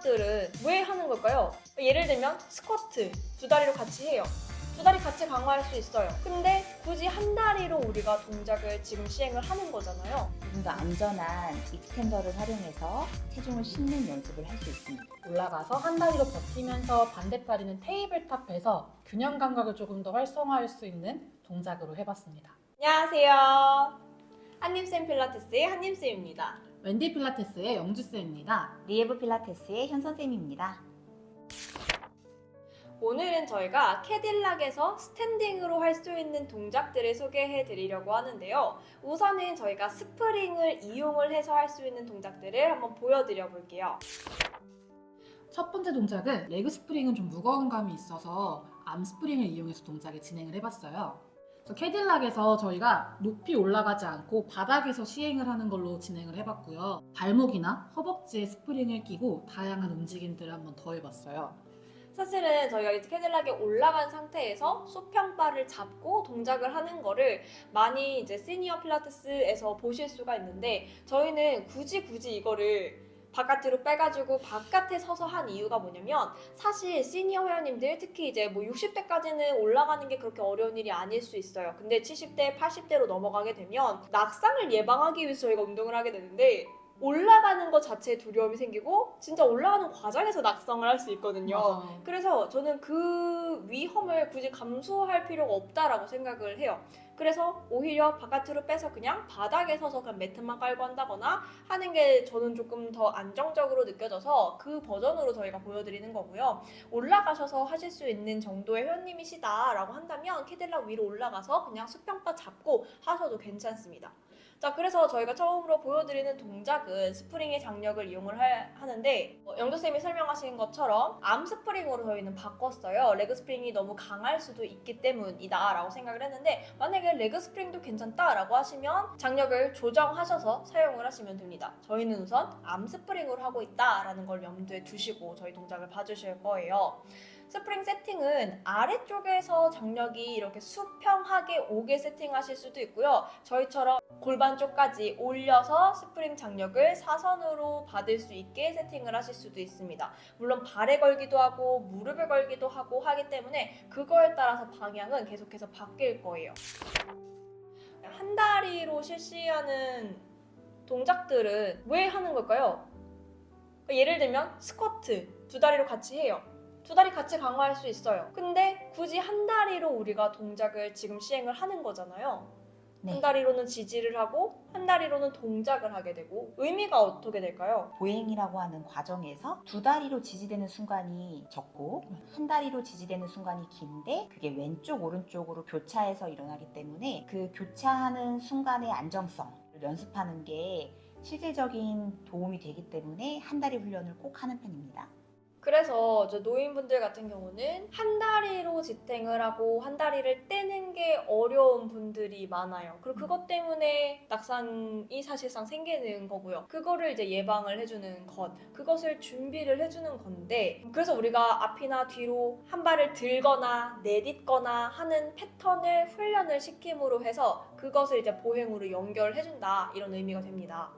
동작들은 왜 하는 걸까요? 예를 들면 스쿼트 두 다리로 같이 해요. 두 다리 같이 강화할 수 있어요. 근데 굳이 한 다리로 우리가 동작을 지금 시행을 하는 거잖아요. 좀 더 안전한 익스텐더를 활용해서 체중을 싣는 연습을 할 수 있습니다. 올라가서 한 다리로 버티면서 반대다리는 테이블탑에서 균형 감각을 조금 더 활성화할 수 있는 동작으로 해봤습니다. 안녕하세요. 한님쌤 필라테스의 한님쌤입니다. 웬디 필라테스의 영주쌤입니다. 리에브 필라테스의 현선쌤입니다. 오늘은 저희가 캐딜락에서 스탠딩으로 할 수 있는 동작들을 소개해 드리려고 하는데요. 우선은 저희가 스프링을 이용을 해서 할 수 있는 동작들을 한번 보여드려 볼게요. 첫 번째 동작은 레그 스프링은 좀 무거운 감이 있어서 암 스프링을 이용해서 동작을 진행을 해봤어요. 그래서 캐딜락에서 저희가 높이 올라가지 않고 바닥에서 시행을 하는 걸로 진행을 해봤고요. 발목이나 허벅지에 스프링을 끼고 다양한 움직임들을 한번 더 해봤어요. 사실은 저희가 이제 캐딜락에 올라간 상태에서 수평바를 잡고 동작을 하는 거를 많이 이제 시니어 필라테스에서 보실 수가 있는데, 저희는 굳이 이거를 바깥으로 빼가지고 바깥에 서서 한 이유가 뭐냐면, 사실 시니어 회원님들 특히 이제 뭐 60대까지는 올라가는 게 그렇게 어려운 일이 아닐 수 있어요. 근데 70대, 80대로 넘어가게 되면 낙상을 예방하기 위해서 저희가 운동을 하게 되는데, 올라가는 것 자체에 두려움이 생기고 진짜 올라가는 과정에서 낙성을 할 수 있거든요. 맞아요. 그래서 저는 그 위험을 굳이 감수할 필요가 없다라고 생각을 해요. 그래서 오히려 바깥으로 빼서 그냥 바닥에 서서 그냥 매트만 깔고 한다거나 하는 게 저는 조금 더 안정적으로 느껴져서 그 버전으로 저희가 보여드리는 거고요. 올라가셔서 하실 수 있는 정도의 회원님이시다라고 한다면 캐딜락 위로 올라가서 그냥 수평바 잡고 하셔도 괜찮습니다. 자, 그래서 저희가 처음으로 보여드리는 동작은 스프링의 장력을 이용을 하는데, 영도쌤이 설명하신 것처럼 암 스프링으로 저희는 바꿨어요. 레그 스프링이 너무 강할 수도 있기 때문이다 라고 생각을 했는데, 만약에 레그 스프링도 괜찮다라고 하시면 장력을 조정하셔서 사용을 하시면 됩니다. 저희는 우선 암 스프링으로 하고 있다라는 걸 염두에 두시고 저희 동작을 봐주실 거예요. 스프링 세팅은 아래쪽에서 장력이 이렇게 수평하게 오게 세팅하실 수도 있고요. 저희처럼 골반 쪽까지 올려서 스프링 장력을 사선으로 받을 수 있게 세팅을 하실 수도 있습니다. 물론 발에 걸기도 하고 무릎에 걸기도 하고 하기 때문에 그거에 따라서 방향은 계속해서 바뀔 거예요. 한 다리로 실시하는 동작들은 왜 하는 걸까요? 예를 들면 스쿼트 두 다리로 같이 해요. 두 다리 같이 강화할 수 있어요. 근데 굳이 한 다리로 우리가 동작을 지금 시행을 하는 거잖아요. 네. 한 다리로는 지지를 하고 한 다리로는 동작을 하게 되고 의미가 어떻게 될까요? 보행이라고 하는 과정에서 두 다리로 지지되는 순간이 적고 한 다리로 지지되는 순간이 긴데, 그게 왼쪽 오른쪽으로 교차해서 일어나기 때문에 그 교차하는 순간의 안정성을 연습하는 게 실질적인 도움이 되기 때문에 한 다리 훈련을 꼭 하는 편입니다. 그래서 저 노인분들 같은 경우는 한 다리로 지탱을 하고 한 다리를 떼는 게 어려운 분들이 많아요. 그리고 그것 때문에 낙상이 사실상 생기는 거고요. 그거를 이제 예방을 해주는 것, 그것을 준비를 해주는 건데, 그래서 우리가 앞이나 뒤로 한 발을 들거나 내딛거나 하는 패턴을 훈련을 시킴으로 해서 그것을 이제 보행으로 연결해준다, 이런 의미가 됩니다.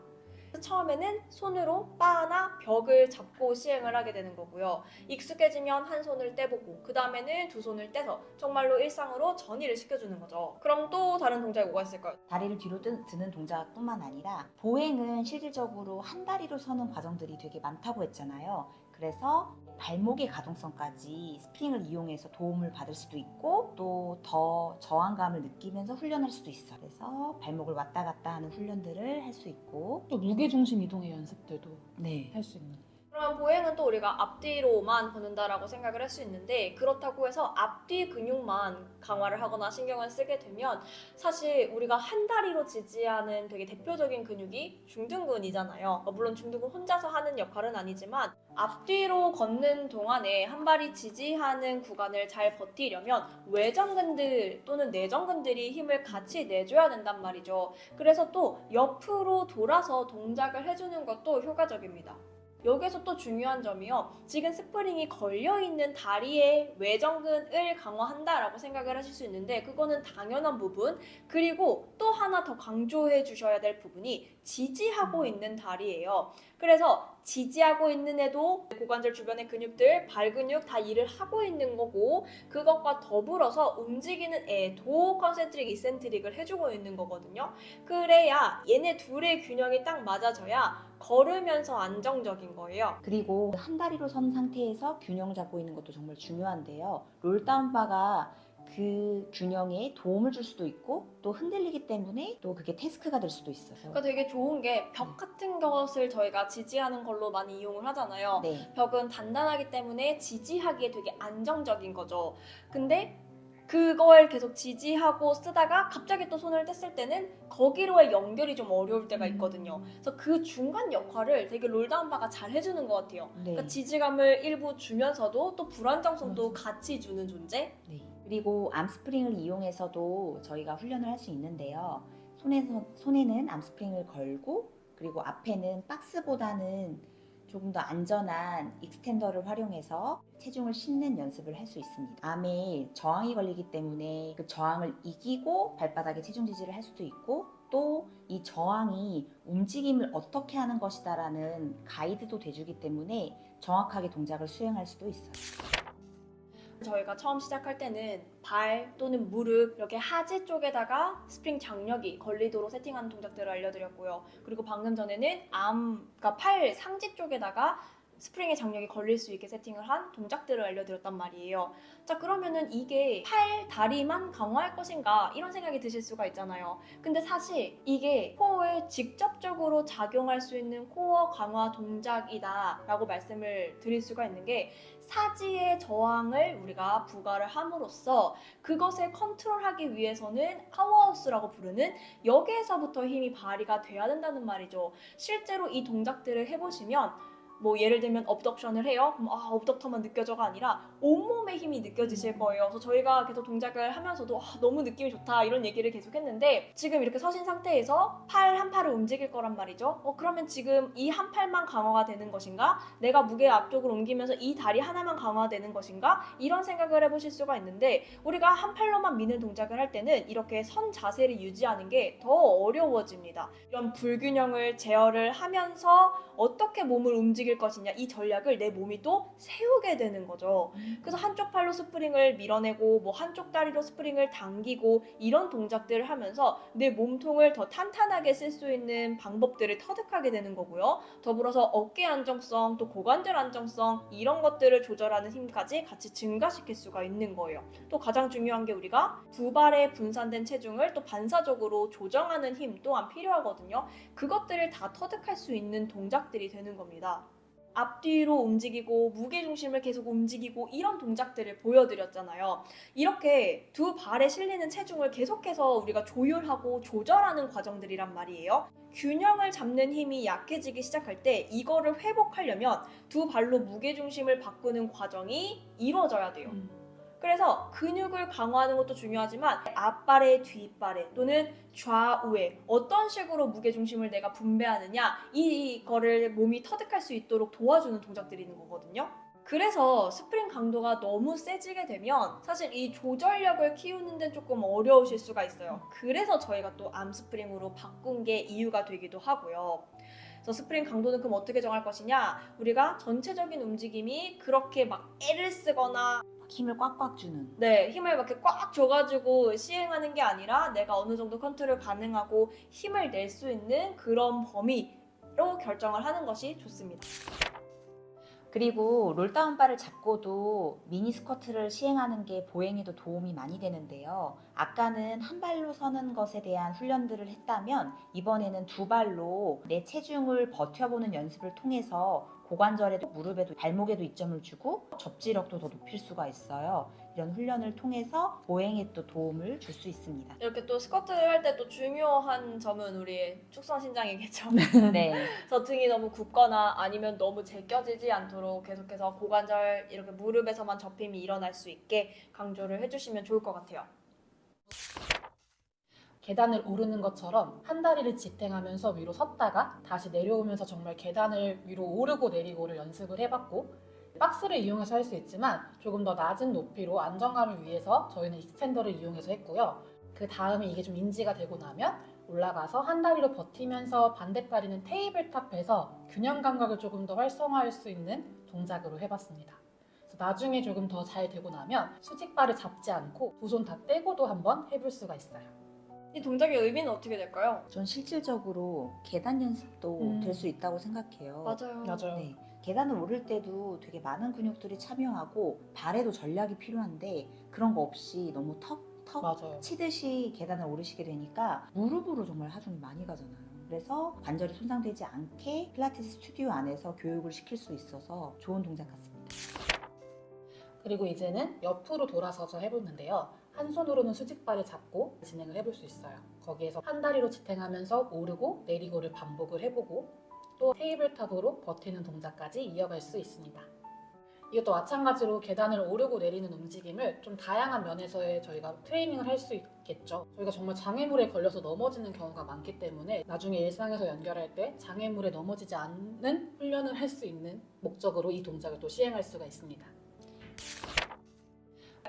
처음에는 손으로 바나 벽을 잡고 시행을 하게 되는 거고요. 익숙해지면 한 손을 떼보고 그 다음에는 두 손을 떼서 정말로 일상으로 전이를 시켜주는 거죠. 그럼 또 다른 동작이 뭐가 있을까요? 다리를 뒤로 드는 동작뿐만 아니라 보행은 실질적으로 한 다리로 서는 과정들이 되게 많다고 했잖아요. 그래서 발목의 가동성까지 스프링을 이용해서 도움을 받을 수도 있고 또 더 저항감을 느끼면서 훈련할 수도 있어요. 그래서 발목을 왔다 갔다 하는 훈련들을 할 수 있고, 또 무게중심 이동의 연습들도 네, 할 수 있는. 그러면 보행은 또 우리가 앞뒤로만 보는다라고 생각을 할 수 있는데, 그렇다고 해서 앞뒤 근육만 강화를 하거나 신경을 쓰게 되면 사실 우리가 한 다리로 지지하는 되게 대표적인 근육이 중둔근이잖아요. 물론 중둔근 혼자서 하는 역할은 아니지만 앞뒤로 걷는 동안에 한 발이 지지하는 구간을 잘 버티려면 외전근들 또는 내전근들이 힘을 같이 내줘야 된단 말이죠. 그래서 또 옆으로 돌아서 동작을 해주는 것도 효과적입니다. 여기서 또 중요한 점이요. 지금 스프링이 걸려있는 다리의 외전근을 강화한다라고 생각을 하실 수 있는데 그거는 당연한 부분. 그리고 또 하나 더 강조해 주셔야 될 부분이 지지하고 있는 다리예요. 그래서 지지하고 있는 애도 고관절 주변의 근육들, 발 근육 다 일을 하고 있는 거고 그것과 더불어서 움직이는 애도 컨센트릭, 이센트릭을 해주고 있는 거거든요. 그래야 얘네 둘의 균형이 딱 맞아져야 걸으면서 안정적인 거예요. 그리고 한 다리로 선 상태에서 균형 잡고 있는 것도 정말 중요한데요. 롤다운바가 그 균형에 도움을 줄 수도 있고 또 흔들리기 때문에 또 그게 태스크가 될 수도 있어서 그러니까 되게 좋은 게 벽 같은 것을 저희가 지지하는 걸로 많이 이용을 하잖아요. 네. 벽은 단단하기 때문에 지지하기에 되게 안정적인 거죠. 근데 그걸 계속 지지하고 쓰다가 갑자기 또 손을 뗐을 때는 거기로의 연결이 좀 어려울 때가 있거든요. 그래서 그 중간 역할을 되게 롤다운바가 잘 해주는 것 같아요. 네. 그러니까 지지감을 일부 주면서도 또 불안정성도 같이 주는 존재? 네. 그리고 암스프링을 이용해서도 저희가 훈련을 할 수 있는데요. 손에는 암스프링을 걸고 그리고 앞에는 박스보다는 조금 더 안전한 익스텐더를 활용해서 체중을 싣는 연습을 할 수 있습니다. 암에 저항이 걸리기 때문에 그 저항을 이기고 발바닥에 체중 지지를 할 수도 있고 또 이 저항이 움직임을 어떻게 하는 것이다라는 가이드도 돼주기 때문에 정확하게 동작을 수행할 수도 있어요. 저희가 처음 시작할 때는 발 또는 무릎 이렇게 하지 쪽에다가 스프링 장력이 걸리도록 세팅하는 동작들을 알려드렸고요. 그리고 방금 전에는 그러니까 팔 상지 쪽에다가 스프링의 장력이 걸릴 수 있게 세팅을 한 동작들을 알려드렸단 말이에요. 자, 그러면은 이게 팔, 다리만 강화할 것인가 이런 생각이 드실 수가 있잖아요. 근데 사실 이게 코어에 직접적으로 작용할 수 있는 코어 강화 동작이다 라고 말씀을 드릴 수가 있는 게 사지의 저항을 우리가 부과를 함으로써 그것을 컨트롤하기 위해서는 파워하우스라고 부르는 여기에서부터 힘이 발휘가 돼야 된다는 말이죠. 실제로 이 동작들을 해보시면 뭐 예를 들면 업덕션을 해요. 그럼 업덕터만 느껴져가 아니라 온몸의 힘이 느껴지실 거예요. 그래서 저희가 계속 동작을 하면서도 너무 느낌이 좋다 이런 얘기를 계속 했는데 지금 이렇게 서신 상태에서 팔 한 팔을 움직일 거란 말이죠. 그러면 지금 이 한 팔만 강화가 되는 것인가? 내가 무게 앞쪽으로 옮기면서 이 다리 하나만 강화되는 것인가? 이런 생각을 해보실 수가 있는데 우리가 한 팔로만 미는 동작을 할 때는 이렇게 선 자세를 유지하는 게 더 어려워집니다. 이런 불균형을 제어를 하면서 어떻게 몸을 움직일 것이냐 이 전략을 내 몸이 또 세우게 되는 거죠. 그래서 한쪽 팔로 스프링을 밀어내고 뭐 한쪽 다리로 스프링을 당기고 이런 동작들을 하면서 내 몸통을 더 탄탄하게 쓸 수 있는 방법들을 터득하게 되는 거고요. 더불어서 어깨 안정성 또 고관절 안정성 이런 것들을 조절하는 힘까지 같이 증가시킬 수가 있는 거예요. 또 가장 중요한 게 우리가 두 발에 분산된 체중을 또 반사적으로 조정하는 힘 또한 필요하거든요. 그것들을 다 터득할 수 있는 동작들이 되는 겁니다. 앞뒤로 움직이고 무게중심을 계속 움직이고 이런 동작들을 보여드렸잖아요. 이렇게 두 발에 실리는 체중을 계속해서 우리가 조율하고 조절하는 과정들이란 말이에요. 균형을 잡는 힘이 약해지기 시작할 때 이거를 회복하려면 두 발로 무게중심을 바꾸는 과정이 이루어져야 돼요. 그래서 근육을 강화하는 것도 중요하지만 앞발에 뒷발에 또는 좌우에 어떤 식으로 무게중심을 내가 분배하느냐 이거를 몸이 터득할 수 있도록 도와주는 동작들이 있는 거거든요. 그래서 스프링 강도가 너무 세지게 되면 사실 이 조절력을 키우는 데는 조금 어려우실 수가 있어요. 그래서 저희가 또 암스프링으로 바꾼 게 이유가 되기도 하고요. 그래서 스프링 강도는 그럼 어떻게 정할 것이냐? 우리가 전체적인 움직임이 그렇게 막 애를 쓰거나 힘을 꽉꽉 주는 힘을 이렇게 꽉 줘가지고 시행하는 게 아니라 내가 어느 정도 컨트롤 가능하고 힘을 낼 수 있는 그런 범위로 결정을 하는 것이 좋습니다. 그리고 롤다운바를 잡고도 미니 스쿼트를 시행하는 게 보행에도 도움이 많이 되는데요. 아까는 한 발로 서는 것에 대한 훈련들을 했다면 이번에는 두 발로 내 체중을 버텨보는 연습을 통해서 고관절에도 무릎에도 발목에도 이점을 주고 접지력도 더 높일 수가 있어요. 이런 훈련을 통해서 보행에 또 도움을 줄 수 있습니다. 이렇게 또 스쿼트를 할 때 또 중요한 점은 우리 축선 신장이겠죠. 네. 그래서 등이 너무 굽거나 아니면 너무 제껴지지 않도록 계속해서 고관절 이렇게 무릎에서만 접힘이 일어날 수 있게 강조를 해주시면 좋을 것 같아요. 계단을 오르는 것처럼 한 다리를 지탱하면서 위로 섰다가 다시 내려오면서 정말 계단을 위로 오르고 내리고를 연습을 해봤고, 박스를 이용해서 할 수 있지만 조금 더 낮은 높이로 안정감을 위해서 저희는 익스텐더를 이용해서 했고요. 그 다음에 이게 좀 인지가 되고 나면 올라가서 한 다리로 버티면서 반대 다리는 테이블탑에서 균형 감각을 조금 더 활성화할 수 있는 동작으로 해봤습니다. 그래서 나중에 조금 더 잘 되고 나면 수직발을 잡지 않고 두 손 다 떼고도 한번 해볼 수가 있어요. 이 동작의 의미는 어떻게 될까요? 전 실질적으로 계단 연습도 될 수 있다고 생각해요. 맞아요. 네, 계단을 오를 때도 되게 많은 근육들이 참여하고 발에도 전략이 필요한데 그런 거 없이 너무 턱 맞아요. 치듯이 계단을 오르시게 되니까 무릎으로 정말 하중이 많이 가잖아요. 그래서 관절이 손상되지 않게 필라테스 스튜디오 안에서 교육을 시킬 수 있어서 좋은 동작 같습니다. 그리고 이제는 옆으로 돌아서서 해보는데요. 한 손으로는 수직발을 잡고 진행을 해볼 수 있어요. 거기에서 한 다리로 지탱하면서 오르고 내리고를 반복을 해보고 또 테이블탑으로 버티는 동작까지 이어갈 수 있습니다. 이것도 마찬가지로 계단을 오르고 내리는 움직임을 좀 다양한 면에서의 저희가 트레이닝을 할 수 있겠죠. 저희가 정말 장애물에 걸려서 넘어지는 경우가 많기 때문에 나중에 일상에서 연결할 때 장애물에 넘어지지 않는 훈련을 할 수 있는 목적으로 이 동작을 또 시행할 수가 있습니다.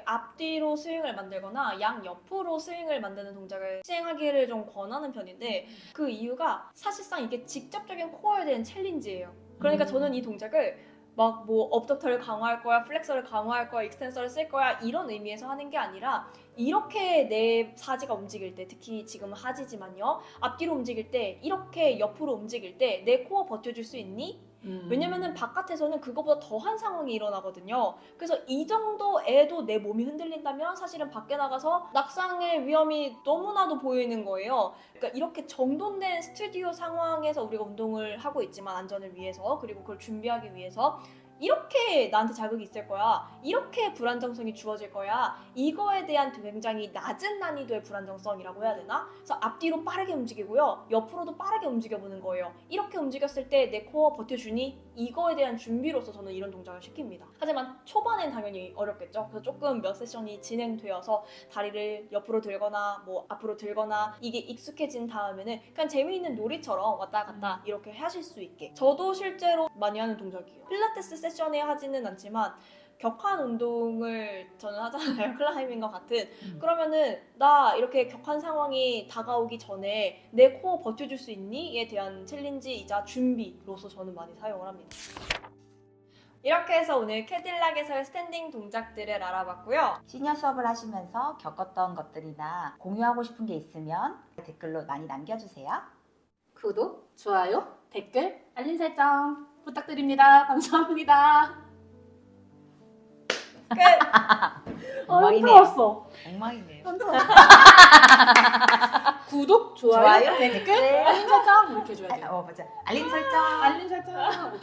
앞뒤로 스윙을 만들거나 양옆으로 스윙을 만드는 동작을 시행하기를 좀 권하는 편인데 그 이유가 사실상 이게 직접적인 코어에 대한 챌린지예요. 그러니까 저는 이 동작을 막 뭐 업덕터를 강화할 거야, 플렉서를 강화할 거야, 익스텐서를 쓸 거야 이런 의미에서 하는 게 아니라 이렇게 내 사지가 움직일 때, 특히 지금 하지지만요, 앞뒤로 움직일 때, 이렇게 옆으로 움직일 때 내 코어 버텨줄 수 있니? 왜냐면은 바깥에서는 그거보다 더한 상황이 일어나거든요. 그래서 이 정도에도 내 몸이 흔들린다면 사실은 밖에 나가서 낙상의 위험이 너무나도 보이는 거예요. 그러니까 이렇게 정돈된 스튜디오 상황에서 우리가 운동을 하고 있지만 안전을 위해서, 그리고 그걸 준비하기 위해서 이렇게 나한테 자극이 있을 거야, 이렇게 불안정성이 주어질 거야, 이거에 대한 굉장히 낮은 난이도의 불안정성이라고 해야 되나? 그래서 앞뒤로 빠르게 움직이고요, 옆으로도 빠르게 움직여보는 거예요. 이렇게 움직였을 때 내 코어 버텨주니? 이거에 대한 준비로서 저는 이런 동작을 시킵니다. 하지만 초반엔 당연히 어렵겠죠. 그래서 조금 몇 세션이 진행되어서 다리를 옆으로 들거나 뭐 앞으로 들거나 이게 익숙해진 다음에는 그냥 재미있는 놀이처럼 왔다 갔다 이렇게 하실 수 있게. 저도 실제로 많이 하는 동작이에요. 필라테스 세션에 하지는 않지만 격한 운동을 저는 하잖아요. 클라이밍과 같은. 그러면은 나 이렇게 격한 상황이 다가오기 전에 내 코어 버텨줄 수 있니?에 대한 챌린지이자 준비로서 저는 많이 사용을 합니다. 이렇게 해서 오늘 캐딜락에서의 스탠딩 동작들을 알아봤고요. 시니어 수업을 하시면서 겪었던 것들이나 공유하고 싶은 게 있으면 댓글로 많이 남겨주세요. 구독, 좋아요, 댓글, 알림 설정 부탁드립니다. 감사합니다. 끝! 엉망이네요. 힘들었어. 엉망이네요. 구독, 좋아요, 좋아요, 댓글, 댓글. 알림 설정 이렇게 해줘야 돼요. 맞아. 알림 설정. 알림 설정.